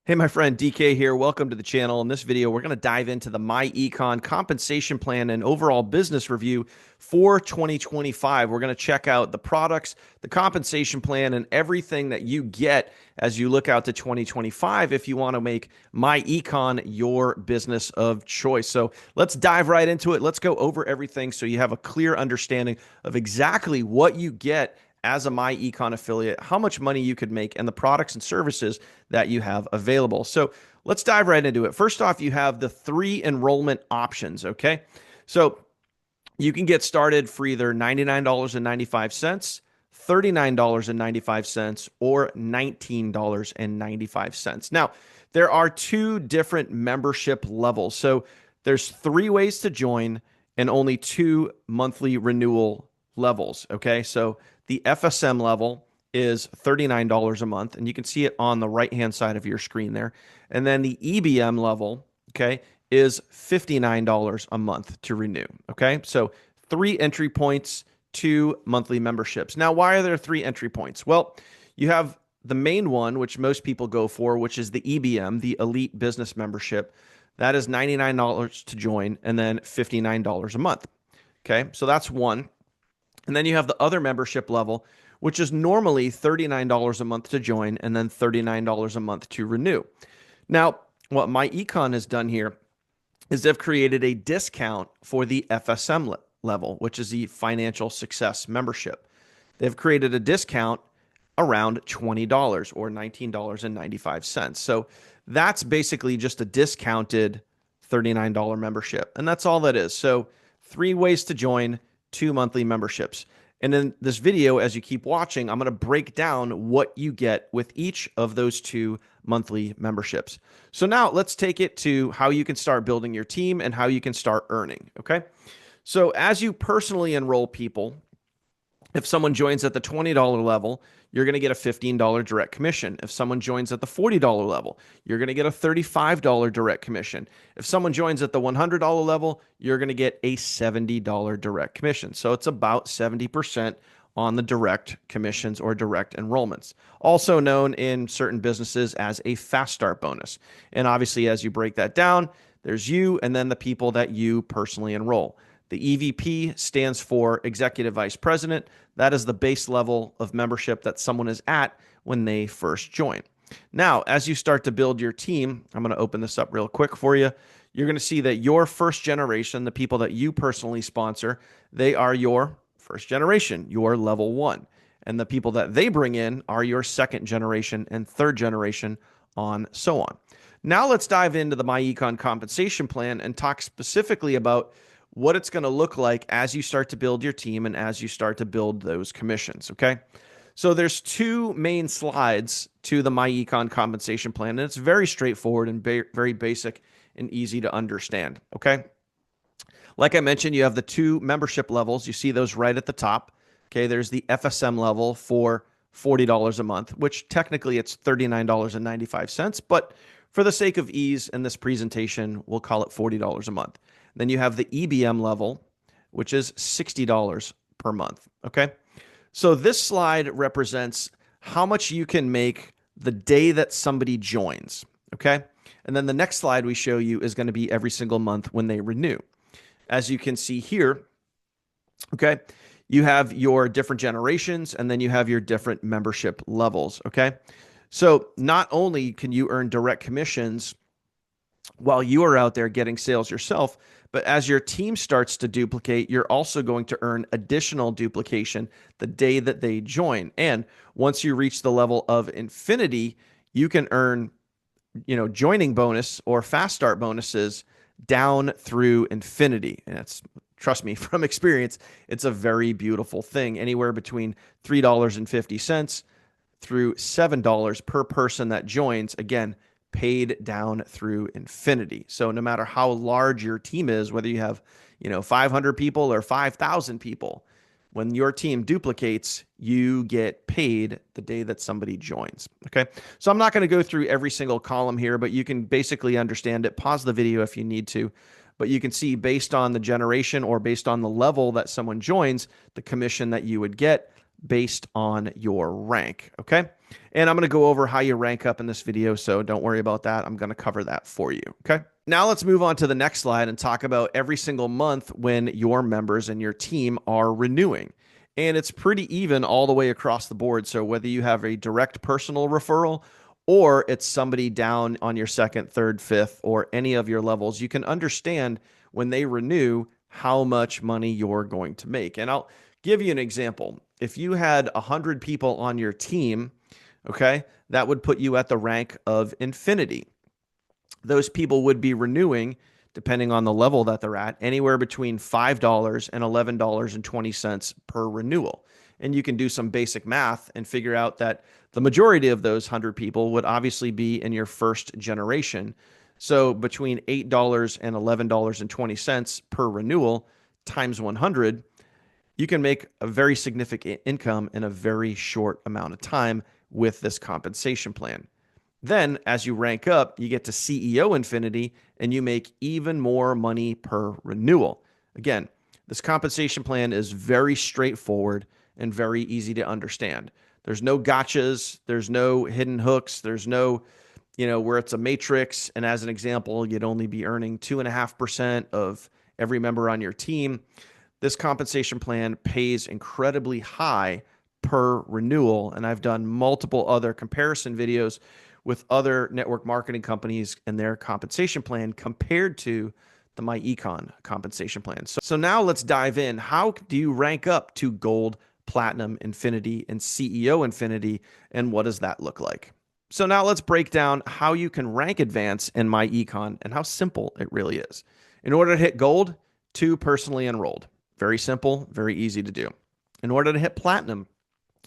Hey, my friend DK here. Welcome to the channel. In this video, we're going to dive into the myEcon compensation plan and overall business review for 2025. We're going to check out the products, the compensation plan, and everything that you get as you look out to 2025 if you want to make myEcon your business of choice. So let's dive right into it. Let's go over everything so you have a clear understanding of exactly what you get as a myEcon affiliate, how much money you could make, and the products and services that you have available. So let's dive right into it. First off, you have the 3 enrollment options, okay? So you can get started for either $99.95, $39.95, or $19.95. Now, there are 2 different membership levels. So there's 3 ways to join and only 2 monthly renewal levels, okay? So the FSM level is $39 a month, and you can see it on the right-hand side of your screen there. And then the EBM level, okay, is $59 a month to renew, okay? So 3 entry points, 2 monthly memberships. Now, why are there 3 entry points? Well, you have the main one, which most people go for, which is the EBM, the Elite Business Membership. That is $99 to join and then $59 a month, okay? So that's one. And then you have the other membership level, which is normally $39 a month to join and then $39 a month to renew. Now, what myEcon has done here is they've created a discount for the FSM level, which is the Financial Success Membership. They've created a discount around $20 or $19.95. So that's basically just a discounted $39 membership. And that's all that is. So 3 ways to join, 2 monthly memberships. And in this video, as you keep watching, I'm going to break down what you get with each of those 2 monthly memberships. So now let's take it to how you can start building your team and how you can start earning, okay? So as you personally enroll people, if someone joins at the $20 level, you're going to get a $15 direct commission. If someone joins at the $40 level, you're going to get a $35 direct commission. If someone joins at the $100 level, you're going to get a $70 direct commission. So it's about 70% on the direct commissions or direct enrollments, also known in certain businesses as a fast start bonus. And obviously, as you break that down, there's you and then the people that you personally enroll. The EVP stands for Executive Vice President. That is the base level of membership that someone is at when they first join. Now, as you start to build your team, I'm going to open this up real quick for you. You're going to see that your first generation, the people that you personally sponsor, they are your first generation, your level 1. And the people that they bring in are your second generation and third generation, on so on. Now let's dive into the myEcon compensation plan and talk specifically about what it's going to look like as you start to build your team and as you start to build those commissions, okay? So there's 2 main slides to the myEcon compensation plan, and it's very straightforward and very basic and easy to understand, okay? Like I mentioned, you have the 2 membership levels. You see those right at the top, okay? There's the FSM level for $40 a month, which technically it's $39.95, but for the sake of ease in this presentation, we'll call it $40 a month. Then you have the EBM level, which is $60 per month, okay? So this slide represents how much you can make the day that somebody joins, okay? And then the next slide we show you is going to be every single month when they renew. As you can see here, okay, you have your different generations and then you have your different membership levels, okay? So not only can you earn direct commissions while you are out there getting sales yourself, but as your team starts to duplicate, you're also going to earn additional duplication the day that they join. And once you reach the level of infinity, you can earn, joining bonus or fast start bonuses down through infinity. And it's, trust me, from experience, it's a very beautiful thing. Anywhere between $3.50 through $7 per person that joins, again, paid down through infinity. So no matter how large your team is, whether you have, 500 people or 5,000 people, when your team duplicates, you get paid the day that somebody joins. Okay. So I'm not going to go through every single column here, but you can basically understand it. Pause the video if you need to, but you can see based on the generation or based on the level that someone joins, the commission that you would get based on your rank. Okay. And I'm going to go over how you rank up in this video, so don't worry about that. I'm going to cover that for you. Okay. Now let's move on to the next slide and talk about every single month when your members and your team are renewing. And it's pretty even all the way across the board. So whether you have a direct personal referral or it's somebody down on your second, third, fifth, or any of your levels, you can understand when they renew how much money you're going to make. And I'll give you an example. If you had 100 people on your team, okay, that would put you at the rank of infinity. Those people would be renewing, depending on the level that they're at, anywhere between $5 and $11.20 per renewal. And you can do some basic math and figure out that the majority of those 100 people would obviously be in your first generation. So between $8 and $11.20 per renewal times 100, you can make a very significant income in a very short amount of time with this compensation plan. Then, as you rank up, you get to CEO Infinity and you make even more money per renewal. Again, this compensation plan is very straightforward and very easy to understand. There's no gotchas, there's no hidden hooks, there's no, where it's a matrix. And as an example, you'd only be earning 2.5% of every member on your team. This compensation plan pays incredibly high per renewal. And I've done multiple other comparison videos with other network marketing companies and their compensation plan compared to the myEcon compensation plan. So now let's dive in. How do you rank up to Gold, Platinum, Infinity, and CEO Infinity, and what does that look like? So now let's break down how you can rank advance in myEcon and how simple it really is. In order to hit Gold, 2 personally enrolled. Very simple, very easy to do. In order to hit Platinum,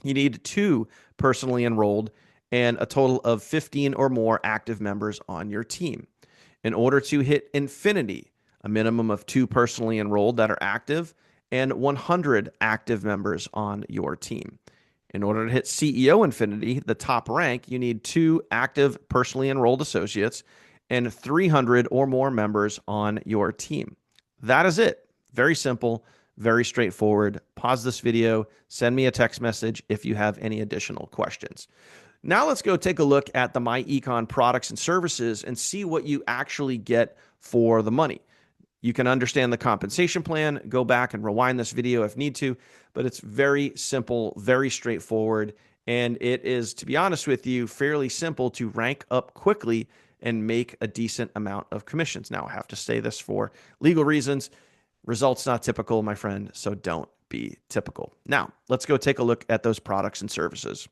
you need 2 personally enrolled and a total of 15 or more active members on your team. In order to hit Infinity, a minimum of 2 personally enrolled that are active and 100 active members on your team. In order to hit CEO Infinity, the top rank, you need 2 active personally enrolled associates and 300 or more members on your team. That is it. Very simple, very straightforward. Pause this video, send me a text message if you have any additional questions. Now let's go take a look at the myEcon products and services and see what you actually get for the money. You can understand the compensation plan, go back and rewind this video if need to, but it's very simple, very straightforward, and it is, to be honest with you, fairly simple to rank up quickly and make a decent amount of commissions. Now, I have to say this for legal reasons. Results not typical, my friend, so don't be typical. Now, let's go take a look at those products and services.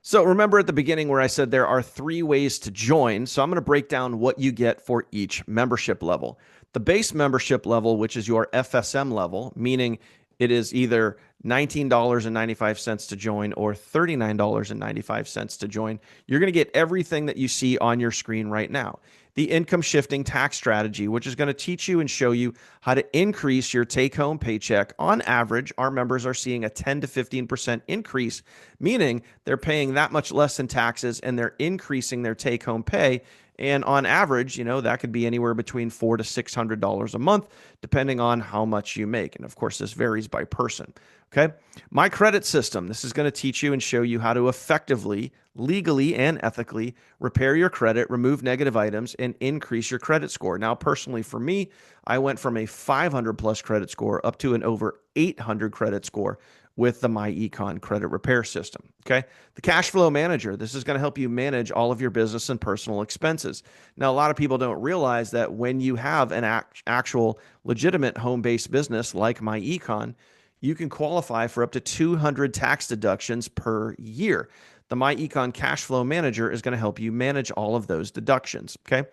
So remember at the beginning where I said there are 3 ways to join. So I'm going to break down what you get for each membership level. The base membership level, which is your FSM level, meaning it is either $19.95 to join or $39.95 to join. You're going to get everything that you see on your screen right now. The income shifting tax strategy, which is going to teach you and show you how to increase your take-home paycheck. On average, our members are seeing a 10 to 15% increase, meaning they're paying that much less in taxes and they're increasing their take-home pay. And on average, that could be anywhere between $400 to $600 a month, depending on how much you make. And of course, this varies by person. Okay. My credit system. This is going to teach you and show you how to effectively, legally, and ethically repair your credit, remove negative items, and increase your credit score. Now, personally, for me, I went from a 500 plus credit score up to an over 800 credit score with the myEcon credit repair system. Okay. The cash flow manager. This is going to help you manage all of your business and personal expenses. Now, a lot of people don't realize that when you have an actual legitimate home-based business like myEcon, you can qualify for up to 200 tax deductions per year. The myEcon cash flow manager is going to help you manage all of those deductions. Okay.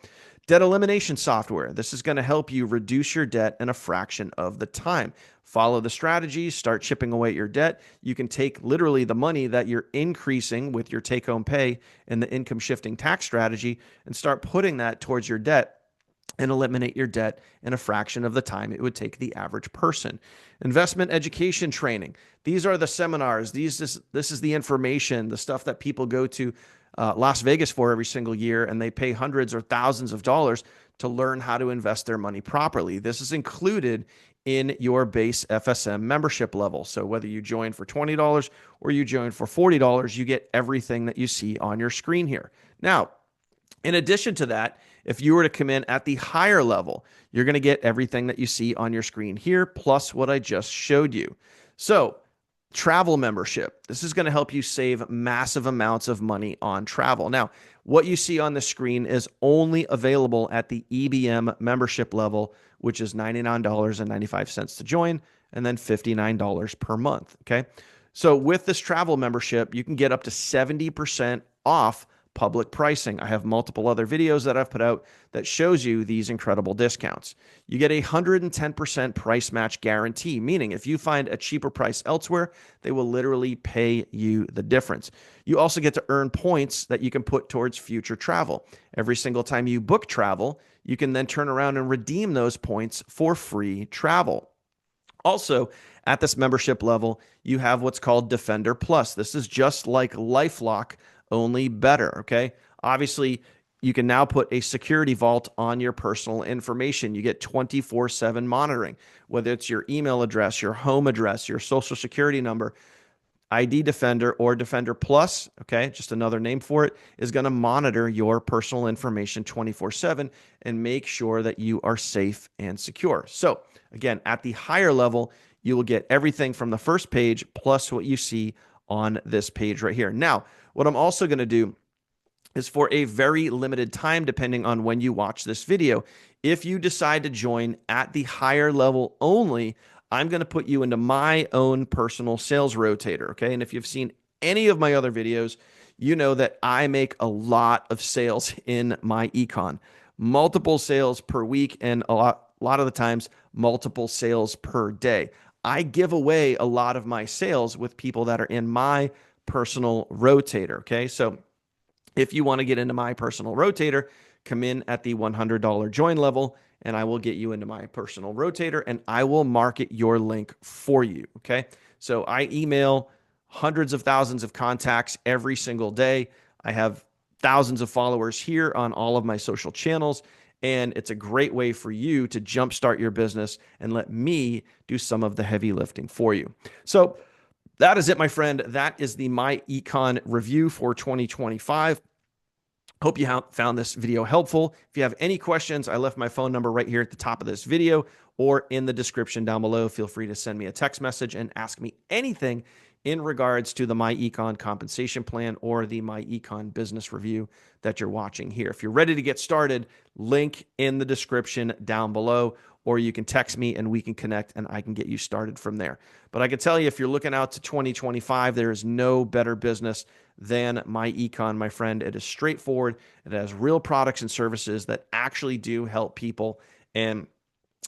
Debt elimination software. This is going to help you reduce your debt in a fraction of the time. Follow the strategies, start chipping away at your debt. You can take literally the money that you're increasing with your take-home pay and the income shifting tax strategy and start putting that towards your debt and eliminate your debt in a fraction of the time it would take the average person. Investment education training. These are the seminars. This is the information, the stuff that people go to Las Vegas for every single year, and they pay hundreds or thousands of dollars to learn how to invest their money properly. This is included in your base FSM membership level. So whether you join for $20 or you join for $40, you get everything that you see on your screen here. Now, in addition to that, if you were to come in at the higher level, you're going to get everything that you see on your screen here, plus what I just showed you. So, travel membership. This is going to help you save massive amounts of money on travel. Now, what you see on the screen is only available at the EBM membership level, which is $99.95 to join, and then $59 per month. Okay. So, with this travel membership, you can get up to 70% off public pricing. I have multiple other videos that I've put out that shows you these incredible discounts. You get a 110% price match guarantee, meaning if you find a cheaper price elsewhere, they will literally pay you the difference. You also get to earn points that you can put towards future travel. Every single time you book travel, you can then turn around and redeem those points for free travel. Also, at this membership level, you have what's called Defender Plus. This is just like LifeLock, only better, okay? Obviously, you can now put a security vault on your personal information. You get 24/7 monitoring, whether it's your email address, your home address, your social security number. ID Defender or Defender Plus, okay, just another name for it, is going to monitor your personal information 24/7 and make sure that you are safe and secure. So, again, at the higher level, you will get everything from the first page plus what you see on this page right here. Now, what I'm also going to do is for a very limited time, depending on when you watch this video, if you decide to join at the higher level only, I'm going to put you into my own personal sales rotator, okay? And if you've seen any of my other videos, you know that I make a lot of sales in myEcon. Multiple sales per week and a lot of the times multiple sales per day. I give away a lot of my sales with people that are in my personal rotator, okay? So if you want to get into my personal rotator, come in at the $100 join level and I will get you into my personal rotator and I will market your link for you, okay? So I email hundreds of thousands of contacts every single day. I have thousands of followers here on all of my social channels, and it's a great way for you to jumpstart your business and let me do some of the heavy lifting for you. So that is it, my friend. That is the myEcon review for 2025. Hope you found this video helpful. If you have any questions, I left my phone number right here at the top of this video or in the description down below. Feel free to send me a text message and ask me anything in regards to the myEcon compensation plan or the myEcon business review that you're watching here. If you're ready to get started, link in the description down below, or you can text me and we can connect and I can get you started from there. But I can tell you, if you're looking out to 2025, there is no better business than myEcon, my friend. It is straightforward. It has real products and services that actually do help people, and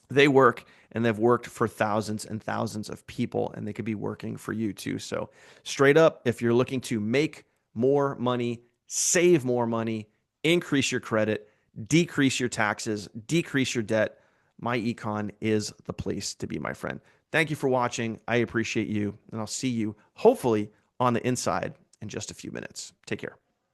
they work, and they've worked for thousands and thousands of people, and they could be working for you too. So straight up, if you're looking to make more money, save more money, increase your credit, decrease your taxes, decrease your debt, myEcon is the place to be, my friend. Thank you for watching. I appreciate you, and I'll see you hopefully on the inside in just a few minutes. Take care.